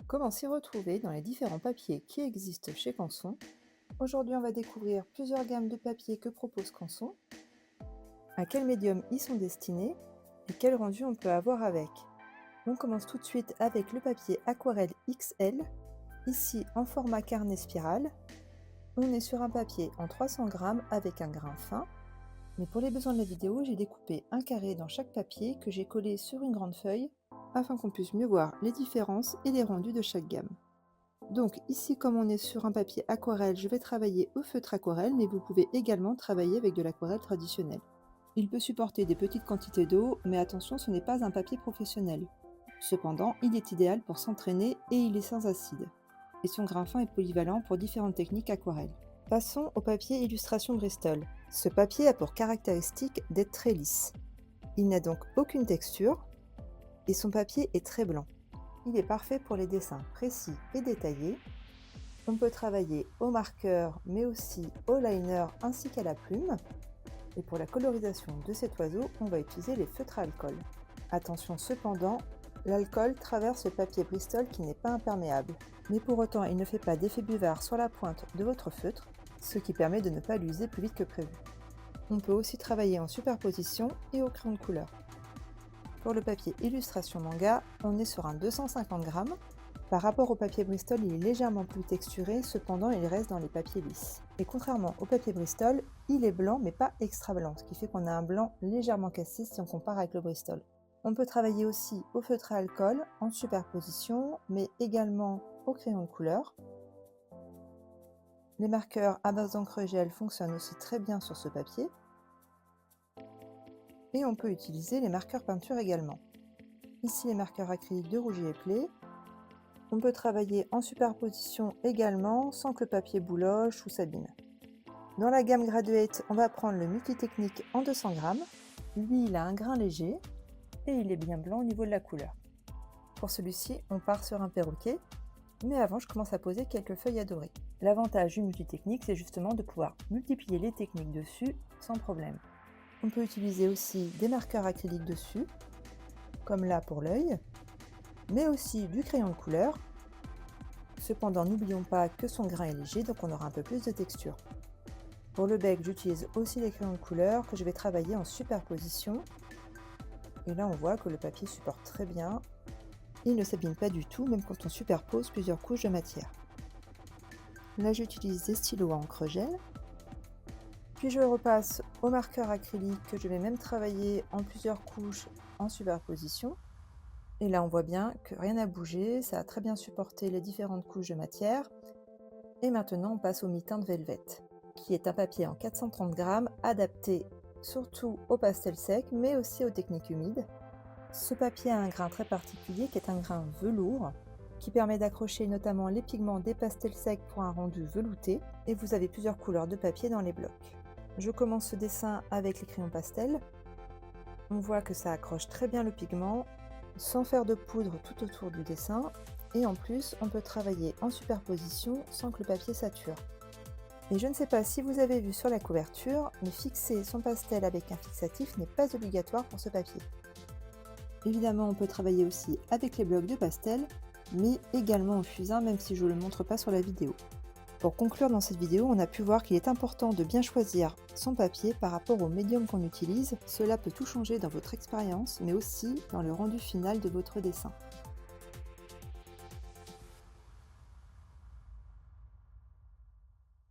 Comment s'y retrouver dans les différents papiers qui existent chez Canson? Aujourd'hui, on va découvrir plusieurs gammes de papiers que propose Canson, à quel médium ils sont destinés et quel rendu on peut avoir avec. On commence tout de suite avec le papier Aquarelle XL, ici en format carnet spirale. On est sur un papier en 300 grammes avec un grain fin, mais pour les besoins de la vidéo, j'ai découpé un carré dans chaque papier que j'ai collé sur une grande feuille afin qu'on puisse mieux voir les différences et les rendus de chaque gamme. Donc ici, comme on est sur un papier aquarelle, je vais travailler au feutre aquarelle, mais vous pouvez également travailler avec de l'aquarelle traditionnelle. Il peut supporter des petites quantités d'eau, mais attention, ce n'est pas un papier professionnel. Cependant, il est idéal pour s'entraîner et il est sans acide. Et son grain fin est polyvalent pour différentes techniques aquarelles. Passons au papier illustration Bristol. Ce papier a pour caractéristique d'être très lisse. Il n'a donc aucune texture et son papier est très blanc. Il est parfait pour les dessins précis et détaillés. On peut travailler au marqueur mais aussi au liner ainsi qu'à la plume. Et pour la colorisation de cet oiseau, on va utiliser les feutres à alcool. Attention cependant, l'alcool traverse le papier Bristol qui n'est pas imperméable. Mais pour autant, il ne fait pas d'effet buvard sur la pointe de votre feutre, ce qui permet de ne pas l'user plus vite que prévu. On peut aussi travailler en superposition et au crayon de couleur. Pour le papier illustration manga, on est sur un 250 grammes. Par rapport au papier Bristol, il est légèrement plus texturé, cependant il reste dans les papiers lisses. Et contrairement au papier Bristol, il est blanc mais pas extra blanc, ce qui fait qu'on a un blanc légèrement cassé si on compare avec le Bristol. On peut travailler aussi au feutre à alcool, en superposition, mais également au crayon de couleur. Les marqueurs à base d'encre gel fonctionnent aussi très bien sur ce papier. Et on peut utiliser les marqueurs peinture également. Ici les marqueurs acryliques de rouge et play. On peut travailler en superposition également sans que le papier bouloche ou s'abîme. Dans la gamme Graduate, on va prendre le Multitechnique en 200 grammes. Lui, il a un grain léger et il est bien blanc au niveau de la couleur. Pour celui-ci, on part sur un perroquet, mais avant, je commence à poser quelques feuilles à dorer. L'avantage du Multitechnique, c'est justement de pouvoir multiplier les techniques dessus sans problème. On peut utiliser aussi des marqueurs acryliques dessus, comme là pour l'œil, mais aussi du crayon de couleur. Cependant, n'oublions pas que son grain est léger, donc on aura un peu plus de texture. Pour le bec, j'utilise aussi les crayons de couleur que je vais travailler en superposition. Et là, on voit que le papier supporte très bien. Il ne s'abîme pas du tout, même quand on superpose plusieurs couches de matière. Là, j'utilise des stylos à encre gel. Puis je repasse au marqueur acrylique que je vais même travailler en plusieurs couches en superposition. Et là, on voit bien que rien n'a bougé, ça a très bien supporté les différentes couches de matière. Et maintenant, on passe au mi-teinte Velvet, qui est un papier en 430 grammes, adapté surtout au pastel sec, mais aussi aux techniques humides. Ce papier a un grain très particulier, qui est un grain velours, qui permet d'accrocher notamment les pigments des pastels secs pour un rendu velouté. Et vous avez plusieurs couleurs de papier dans les blocs. Je commence ce dessin avec les crayons pastel. On voit que ça accroche très bien le pigment, sans faire de poudre tout autour du dessin, et en plus on peut travailler en superposition sans que le papier sature. Et je ne sais pas si vous avez vu sur la couverture, mais fixer son pastel avec un fixatif n'est pas obligatoire pour ce papier. Évidemment, on peut travailler aussi avec les blocs de pastel, mais également au fusain, même si je ne le montre pas sur la vidéo. Pour conclure dans cette vidéo, on a pu voir qu'il est important de bien choisir son papier par rapport au médium qu'on utilise. Cela peut tout changer dans votre expérience, mais aussi dans le rendu final de votre dessin.